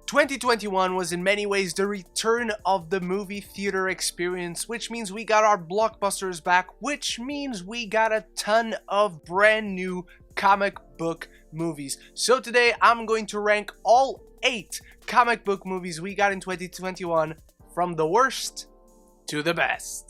2021 was in many ways the return of the movie theater experience, which means we got our blockbusters back, which means we got a ton of brand new comic book movies. So today I'm going to rank all 8 comic book movies we got in 2021 from the worst to the best.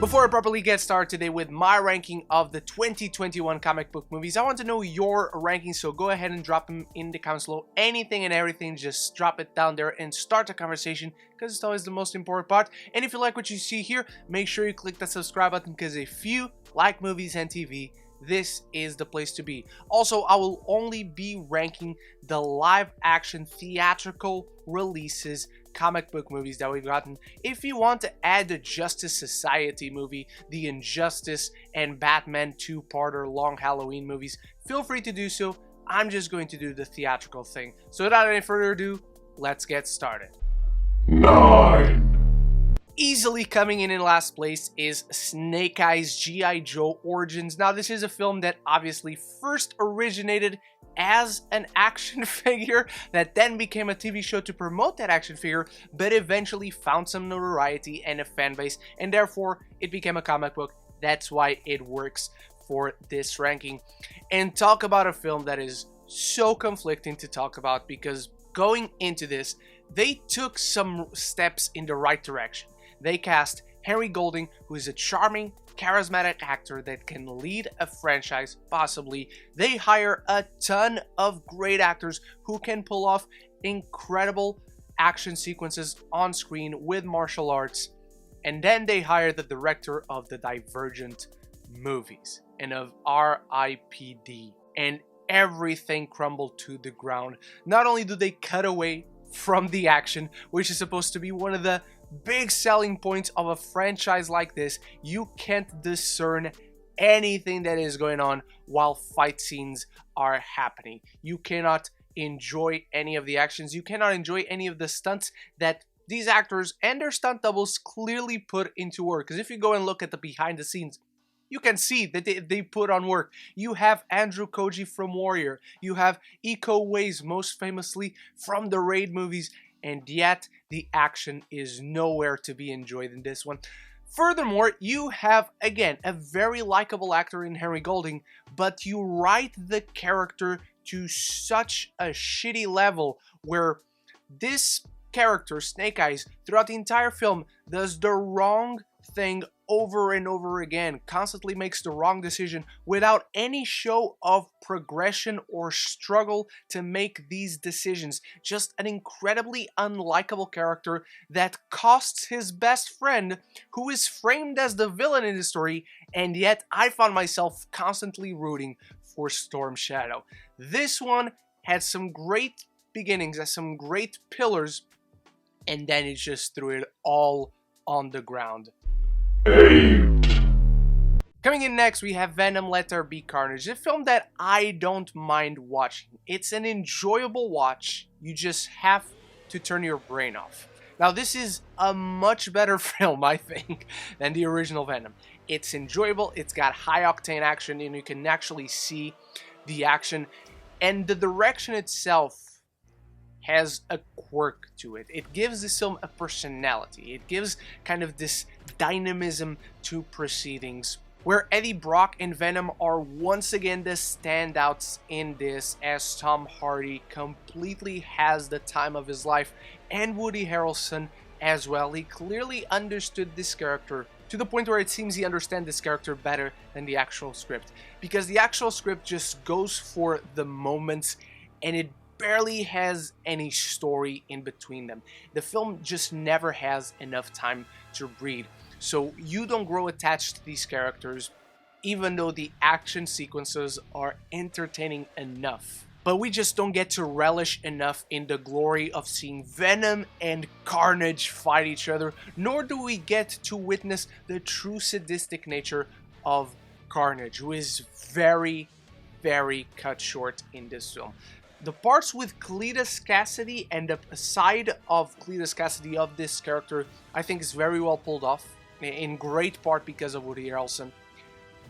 Before I properly get started today with my ranking of the 2021 comic book movies, I want to know your rankings, so go ahead and drop them in the comments below. Anything and everything, just drop it down there and start a conversation, because it's always the most important part. And if you like what you see here, make sure you click that subscribe button, because if you like movies and TV, this is the place to be. Also, I will only be ranking the live action theatrical releases comic book movies that we've gotten. If you want to add the Justice Society movie, the Injustice, and Batman 2-parter Long Halloween movies, feel free to do so. I'm just going to do the theatrical thing. So without any further ado, let's get started. 9. Easily coming in last place is Snake Eyes G.I. Joe Origins. Now, this is a film that obviously first originated as an action figure that then became a TV show to promote that action figure, but eventually found some notoriety and a fan base, and therefore it became a comic book. That's why it works for this ranking. And talk about a film that is so conflicting to talk about, because going into this, they took some steps in the right direction. They cast Henry Golding, who is a charming, charismatic actor that can lead a franchise, possibly. They hire a ton of great actors who can pull off incredible action sequences on screen with martial arts. And then they hire the director of the Divergent movies and of R.I.P.D. And everything crumbled to the ground. Not only do they cut away from the action, which is supposed to be one of the big selling points of a franchise like this, you can't discern anything that is going on while fight scenes are happening. You cannot enjoy any of the actions. You cannot enjoy any of the stunts that these actors and their stunt doubles clearly put into work. Because if you go and look at the behind the scenes, you can see that they put on work. You have Andrew Koji from Warrior. You have Iko Uwais, most famously from the Raid movies. And yet, the action is nowhere to be enjoyed in this one. Furthermore, you have, again, a very likable actor in Henry Golding, but you write the character to such a shitty level where this character, Snake Eyes, throughout the entire film, does the wrong thing over and over again, constantly makes the wrong decision without any show of progression or struggle to make these decisions. Just an incredibly unlikable character that costs his best friend, who is framed as the villain in the story, and yet I found myself constantly rooting for Storm Shadow. This one had some great beginnings, has some great pillars, and then it just threw it all on the ground. 8. Coming in next, we have Venom Let There Be Carnage, a film that I don't mind watching. It's an enjoyable watch. You just have to turn your brain off. Now, this is a much better film, I think, than the original Venom. It's enjoyable, it's got high-octane action, and you can actually see the action. And the direction itself has a quirk to it. It gives this film a personality. It gives kind of this dynamism to proceedings, where Eddie Brock and Venom are once again the standouts in this, as Tom Hardy completely has the time of his life, and Woody Harrelson as well. He clearly understood this character to the point where it seems he understands this character better than the actual script, because the actual script just goes for the moments and it barely has any story in between them. The film just never has enough time to breathe, so you don't grow attached to these characters, even though the action sequences are entertaining enough. But we just don't get to relish enough in the glory of seeing Venom and Carnage fight each other, nor do we get to witness the true sadistic nature of Carnage, who is very, very cut short in this film. The parts with Cletus Cassidy and the side of Cletus Cassidy of this character, I think, is very well pulled off, in great part because of Woody Harrelson.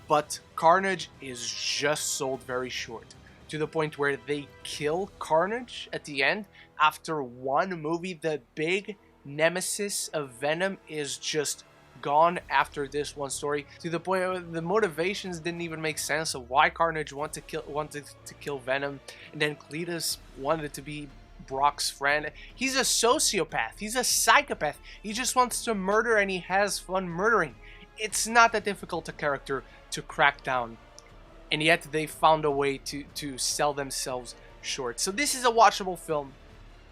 But Carnage is just sold very short. to the point where they kill Carnage at the end. After one movie, the big nemesis of Venom is just gone after this one story, to the point where the motivations didn't even make sense of why Carnage wanted to kill Venom, and then Cletus wanted to be Brock's friend. He's a sociopath, he's a psychopath, he just wants to murder and he has fun murdering. It's not that difficult a character to crack down, and yet they found a way to sell themselves short. So this is a watchable film.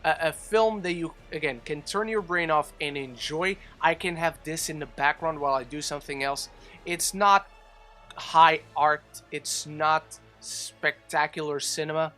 A film that you, again, can turn your brain off and enjoy. I can have this in the background while I do something else. It's not high art, it's not spectacular cinema,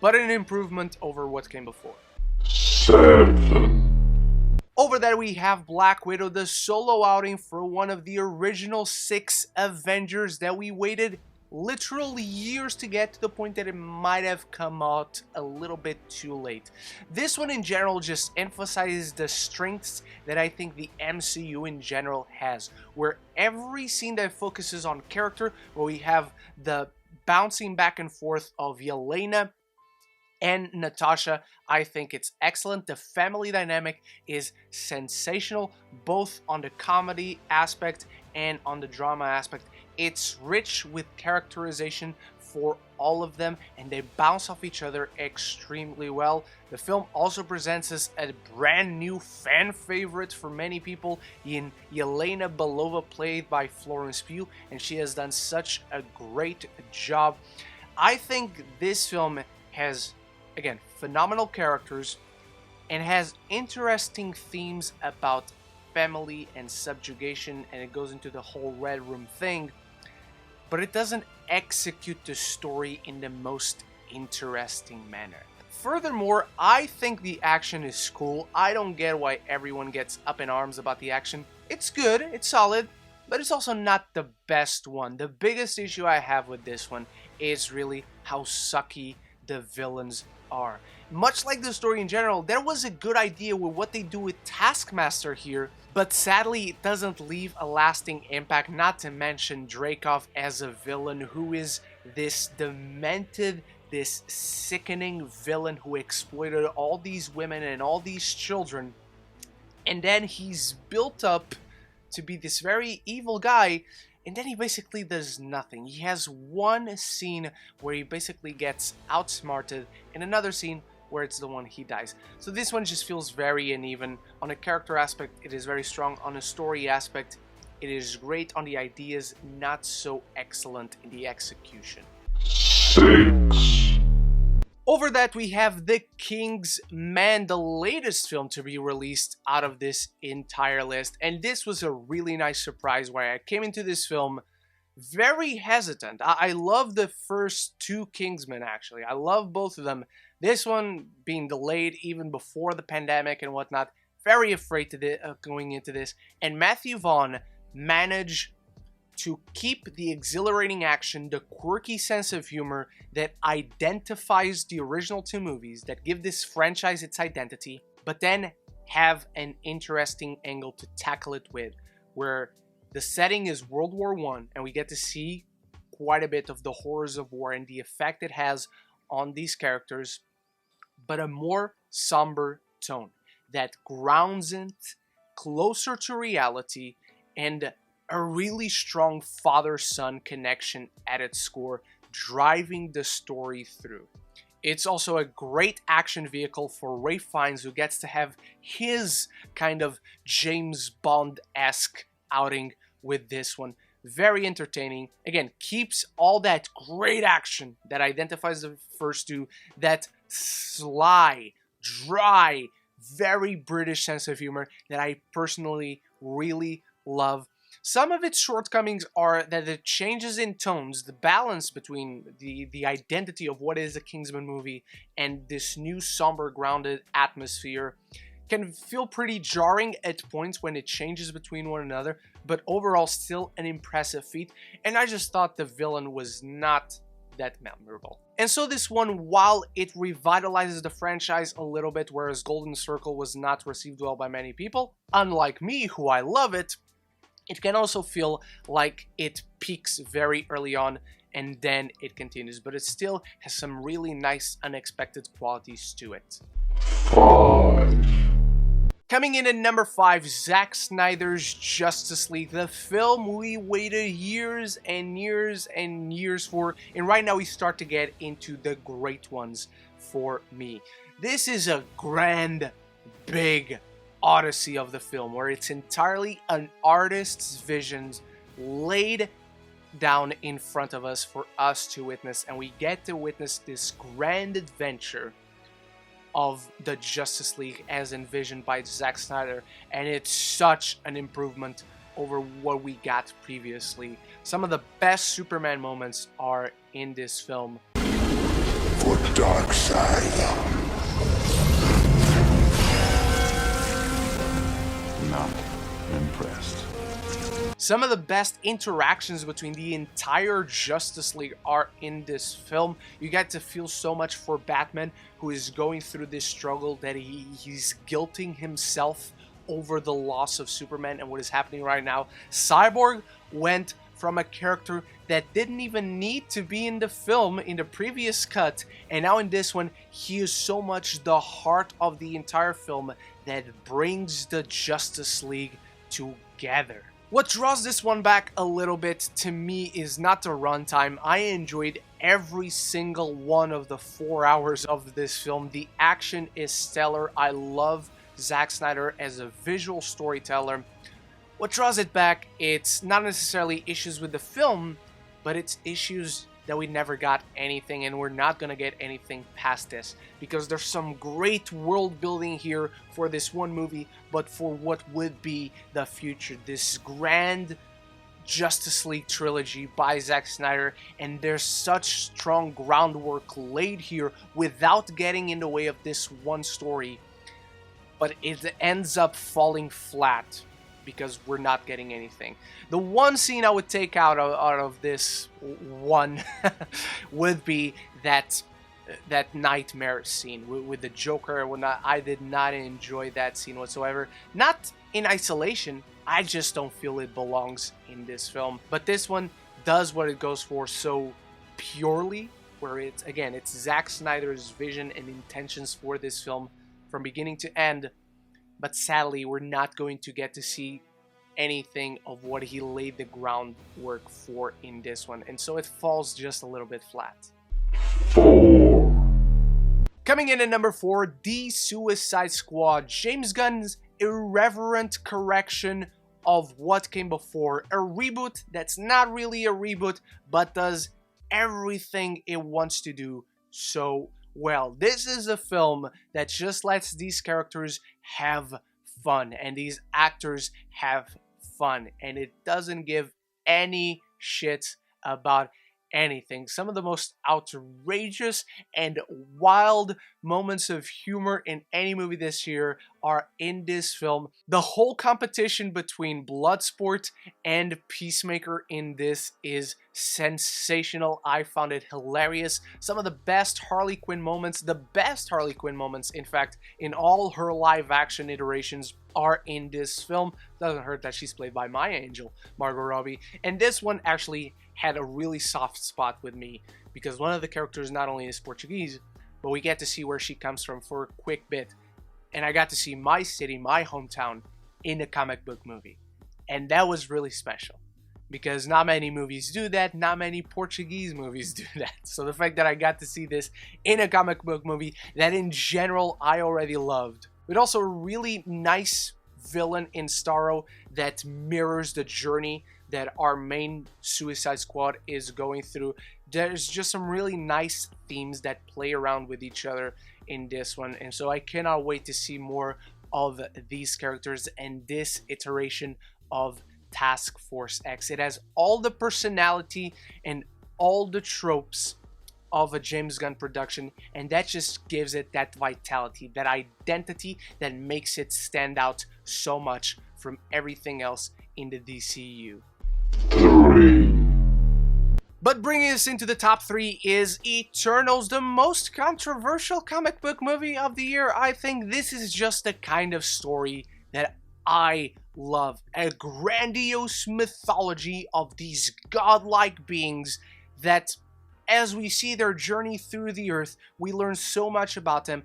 but an improvement over what came before. 7. Over that we have Black Widow, the solo outing for one of the original 6 Avengers that we waited literal years to get, to the point that it might have come out a little bit too late. This one in general just emphasizes the strengths that I think the MCU in general has, where every scene that focuses on character, where we have the bouncing back and forth of Yelena and Natasha, I think it's excellent. The family dynamic is sensational, both on the comedy aspect and on the drama aspect. It's rich with characterization for all of them, and they bounce off each other extremely well. The film also presents us a brand new fan favorite for many people in Yelena Belova, played by Florence Pugh, and she has done such a great job. I think this film has, again, phenomenal characters and has interesting themes about family and subjugation, and it goes into the whole Red Room thing, but it doesn't execute the story in the most interesting manner. Furthermore, I think the action is cool. I don't get why everyone gets up in arms about the action. It's good, it's solid, but it's also not the best one. The biggest issue I have with this one is really how sucky the villains are. Much like the story in general, there was a good idea with what they do with Taskmaster here, but sadly it doesn't leave a lasting impact, not to mention Dreykov as a villain, who is this demented, this sickening villain who exploited all these women and all these children, and then he's built up to be this very evil guy, and then he basically does nothing. He has one scene where he basically gets outsmarted, and another scene where it's the one he dies. So this one just feels very uneven. On a character aspect, it is very strong. On a story aspect, it is great. On the ideas, not so excellent in the execution. 6. Over that, we have The King's Man, the latest film to be released out of this entire list. And this was a really nice surprise, where I came into this film very hesitant. I love the first 2 Kingsmen, actually. I love both of them. This one being delayed even before the pandemic and whatnot. Very afraid going into this. And Matthew Vaughn managed to keep the exhilarating action, the quirky sense of humor that identifies the original 2 movies, that give this franchise its identity, but then have an interesting angle to tackle it with, where the setting is World War I, and we get to see quite a bit of the horrors of war and the effect it has on these characters, but a more somber tone that grounds it closer to reality, and a really strong father-son connection at its core, driving the story through. It's also a great action vehicle for Ralph Fiennes, who gets to have his kind of James Bond-esque outing with this one. Very entertaining. Again, keeps all that great action that identifies the first 2, that sly, dry, very British sense of humor that I personally really love. Some of its shortcomings are that the changes in tones, the balance between the identity of what is a Kingsman movie and this new somber, grounded atmosphere, can feel pretty jarring at points when it changes between one another, but overall still an impressive feat, and I just thought the villain was not that memorable. And so this one, while it revitalizes the franchise a little bit, whereas Golden Circle was not received well by many people, unlike me, who I love it, It can also feel like it peaks very early on and then it continues, but it still has some really nice unexpected qualities to it. 5, Coming in at number 5, Zack Snyder's Justice League, the film we waited years and years and years for, and right now we start to get into the great ones for me. This is a grand, big odyssey of the film, where it's entirely an artist's visions laid down in front of us for us to witness, and we get to witness this grand adventure of the Justice League as envisioned by Zack Snyder, and it's such an improvement over what we got previously. Some of the best Superman moments are in this film. for Darkseid. Not impressed. Some of the best interactions between the entire Justice League are in this film. You get to feel so much for Batman, who is going through this struggle that he's guilting himself over the loss of Superman and what is happening right now. Cyborg went from a character that didn't even need to be in the film in the previous cut, and now in this one, he is so much the heart of the entire film that brings the Justice League together. What draws this one back a little bit to me is not the runtime. I enjoyed every single one of the 4 hours of this film. The action is stellar. I love Zack Snyder as a visual storyteller. What draws it back, it's not necessarily issues with the film, but it's issues that we never got anything, and we're not gonna get anything past this, because there's some great world building here for this one movie, but for what would be the future, this grand Justice League trilogy by Zack Snyder, and there's such strong groundwork laid here without getting in the way of this one story, but it ends up falling flat because we're not getting anything. The one scene I would take out of this one would be that nightmare scene with the Joker and whatnot. I did not enjoy that scene whatsoever. Not in isolation, I just don't feel it belongs in this film. But this one does what it goes for so purely, where it's Zack Snyder's vision and intentions for this film from beginning to end. But sadly, we're not going to get to see anything of what he laid the groundwork for in this one. And so it falls just a little bit flat. 4, Coming in at number 4, The Suicide Squad. James Gunn's irreverent correction of what came before. A reboot that's not really a reboot, but does everything it wants to do so well. This is a film that just lets these characters have fun and these actors have fun, and it doesn't give any shit about anything. Some of the most outrageous and wild moments of humor in any movie this year are in this film. The whole competition between Bloodsport and Peacemaker in this is sensational. I found it hilarious. Some of the best Harley Quinn moments, in fact, in all her live action iterations are in this film. Doesn't hurt that she's played by my angel, Margot Robbie. And this one actually had a really soft spot with me because one of the characters not only is Portuguese, but we get to see where she comes from for a quick bit. And I got to see my city, my hometown, in a comic book movie. And that was really special because not many movies do that. Not many Portuguese movies do that. So the fact that I got to see this in a comic book movie that in general I already loved, with also a really nice villain in Starro that mirrors the journey that our main Suicide Squad is going through. There's just some really nice themes that play around with each other in this one, and so I cannot wait to see more of these characters and this iteration of Task Force X. It has all the personality and all the tropes of a James Gunn production, and that just gives it that vitality, that identity that makes it stand out so much from everything else in the DCU. 3, But bringing us into the top 3 is Eternals, the most controversial comic book movie of the year. I think this is just the kind of story that I love a grandiose mythology of these godlike beings that, as we see their journey through the earth, we learn so much about them,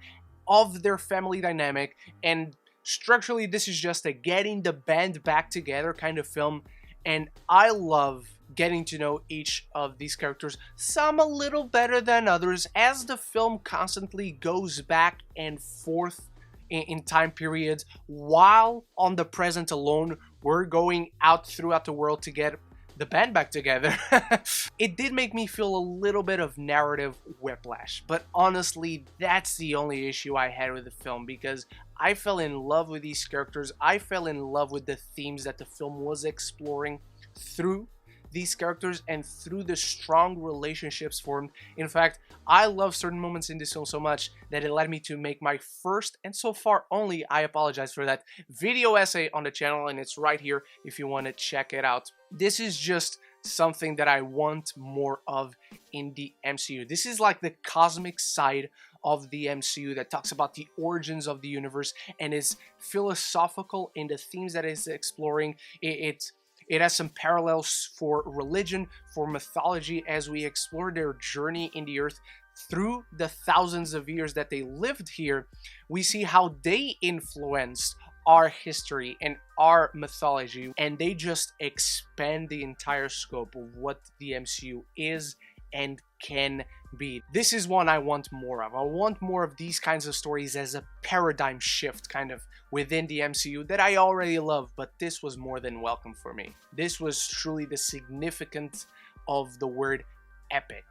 of their family dynamic, and structurally this is just a getting the band back together kind of film, and I love getting to know each of these characters, some a little better than others, as the film constantly goes back and forth in time periods, while on the present alone, we're going out throughout the world to get the band back together. It did make me feel a little bit of narrative whiplash, but honestly, that's the only issue I had with the film, because I fell in love with these characters. I fell in love with the themes that the film was exploring through these characters and through the strong relationships formed. In fact, I love certain moments in this film so much that it led me to make my first, and so far only, I apologize for that, video essay on the channel, and it's right here if you want to check it out. This is just something that I want more of in the MCU. This is like the cosmic side of the MCU that talks about the origins of the universe and is philosophical in the themes that it's exploring. It has some parallels for religion, for mythology, as we explore their journey in the earth through the thousands of years that they lived here. We see how they influenced our history and our mythology, and they just expand the entire scope of what the MCU is and can be. This is one I want more of. I want more of these kinds of stories as a paradigm shift kind of within the MCU that I already love, but this was more than welcome for me. This was truly the significance of the word epic.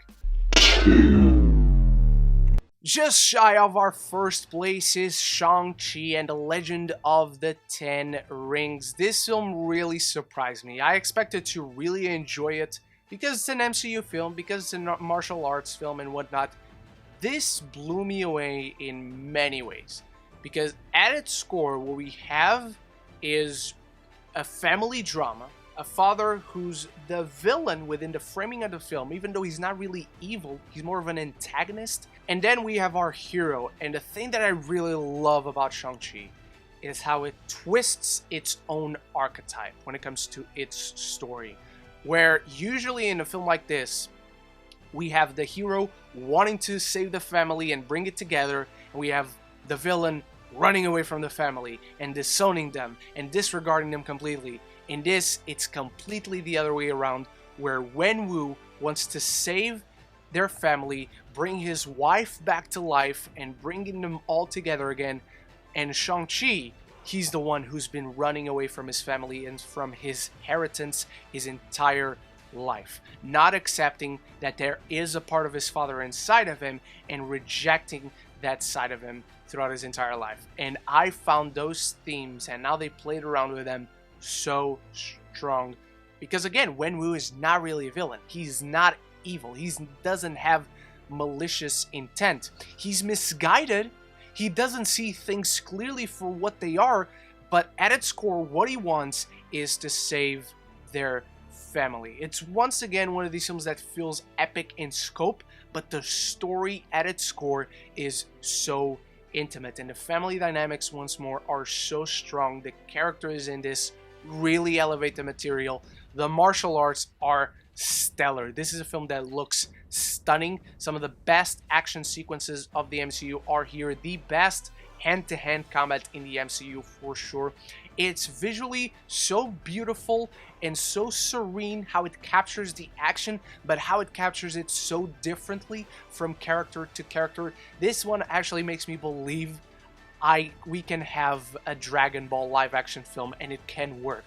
Just shy of our first place is Shang-Chi and the Legend of the Ten Rings. This film really surprised me. I expected to really enjoy it because it's an MCU film, because it's a martial arts film and whatnot. This blew me away in many ways, because at its core, what we have is a family drama, a father who's the villain within the framing of the film, even though he's not really evil, he's more of an antagonist. And then we have our hero, and the thing that I really love about Shang-Chi is how it twists its own archetype when it comes to its story. Where usually in a film like this, we have the hero wanting to save the family and bring it together, and we have the villain running away from the family and disowning them and disregarding them completely. In this, it's completely the other way around, where Wenwu wants to save their family, bring his wife back to life, and bringing them all together again. And Shang-Chi, he's the one who's been running away from his family and from his inheritance his entire life, not accepting that there is a part of his father inside of him and rejecting that side of him throughout his entire life. And I found those themes and how they played around with them so strong, because again, Wenwu is not really a villain. He's not evil. He doesn't have malicious intent. He's misguided. He doesn't see things clearly for what they are, but at its core, what he wants is to save their family. It's once again one of these films that feels epic in scope, but the story at its core is so intimate, and the family dynamics once more are so strong. The characters in this really elevate the material. The martial arts are stellar. This is a film that looks stunning. Some of the best action sequences of the MCU are here. The best hand-to-hand combat in the MCU for sure. It's visually so beautiful and so serene how it captures the action, but how it captures it so differently from character to character. This one actually makes me believe we can have a Dragon Ball live action film and it can work.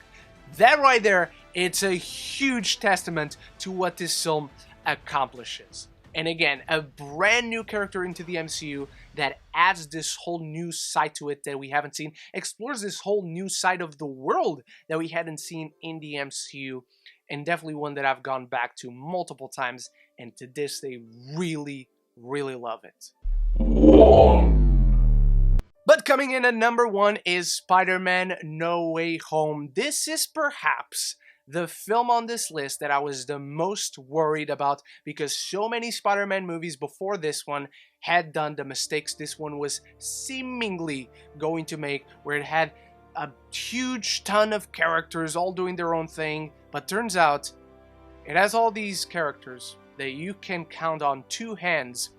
That right there, it's a huge testament to what this film accomplishes. And again, a brand new character into the MCU that adds this whole new side to it that we haven't seen, explores this whole new side of the world that we hadn't seen in the MCU, and definitely one that I've gone back to multiple times, and to this day really, really love it. But coming in at number 1 is Spider-Man No Way Home. This is perhaps the film on this list that I was the most worried about, because so many Spider-Man movies before this one had done the mistakes this one was seemingly going to make, where it had a huge ton of characters all doing their own thing, but turns out it has all these characters that you can count on two hands,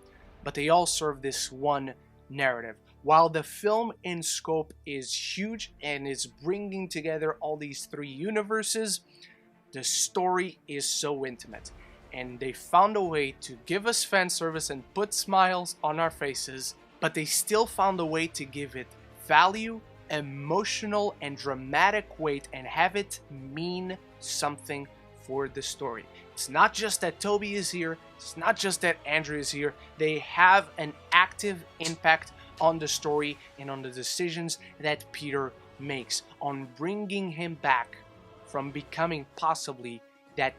but they all serve this one narrative. While the film in scope is huge and is bringing together all these three universes, the story is so intimate. And they found a way to give us fan service and put smiles on our faces, but they still found a way to give it value, emotional and dramatic weight, and have it mean something for the story. It's not just that Toby is here, it's not just that Andrew is here, they have an active impact on the story and on the decisions that Peter makes, on bringing him back from becoming possibly that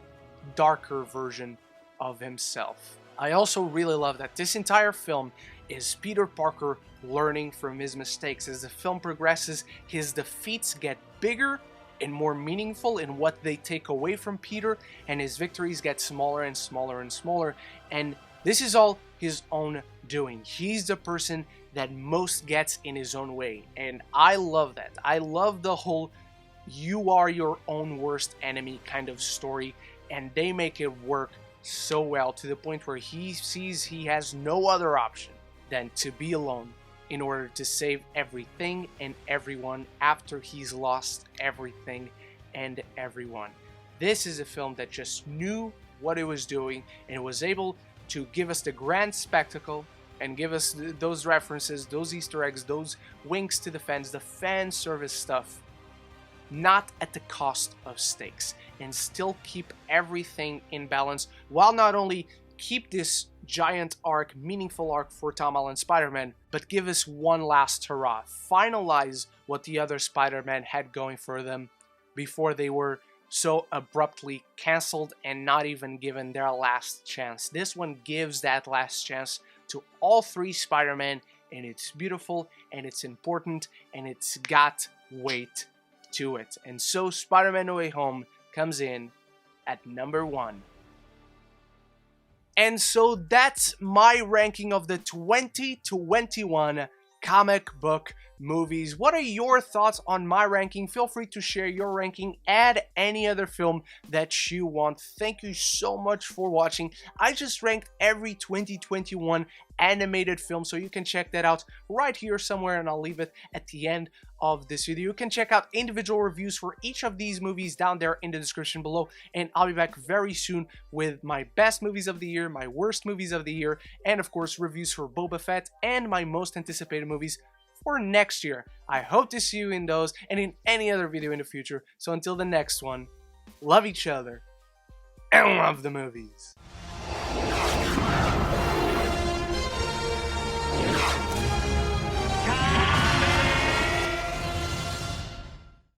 darker version of himself. I also really love that this entire film is Peter Parker learning from his mistakes. As the film progresses, his defeats get bigger and more meaningful in what they take away from Peter, and his victories get smaller and smaller and smaller, and this is all his own doing. He's the person that most gets in his own way, and I love that. I love the whole you are your own worst enemy kind of story, and they make it work so well to the point where he sees he has no other option than to be alone in order to save everything and everyone after he's lost everything and everyone. This is a film that just knew what it was doing and was able to give us the grand spectacle and give us those references, those Easter eggs, those winks to the fans, the fan service stuff, not at the cost of stakes, and still keep everything in balance, while not only keep this giant arc, meaningful arc for Tom Holland Spider-Man, but give us one last hurrah, finalize what the other Spider-Man had going for them before they were so abruptly cancelled and not even given their last chance. This one gives that last chance to all three Spider-Man, and it's beautiful, and it's important, and it's got weight to it. And so Spider-Man No Way Home comes in at number 1. And so that's my ranking of the 2021 comic book movies. What are your thoughts on my ranking? Feel free to share your ranking. Add any other film that you want. Thank you so much for watching. I just ranked every 2021 animated film, so you can check that out right here somewhere, and I'll leave it at the end of this video. You can check out individual reviews for each of these movies down there in the description below, and I'll be back very soon with my best movies of the year, my worst movies of the year, and of course reviews for Boba Fett and my most anticipated movies for next year. I hope to see you in those and in any other video in the future. So until the next one, love each other and love the movies.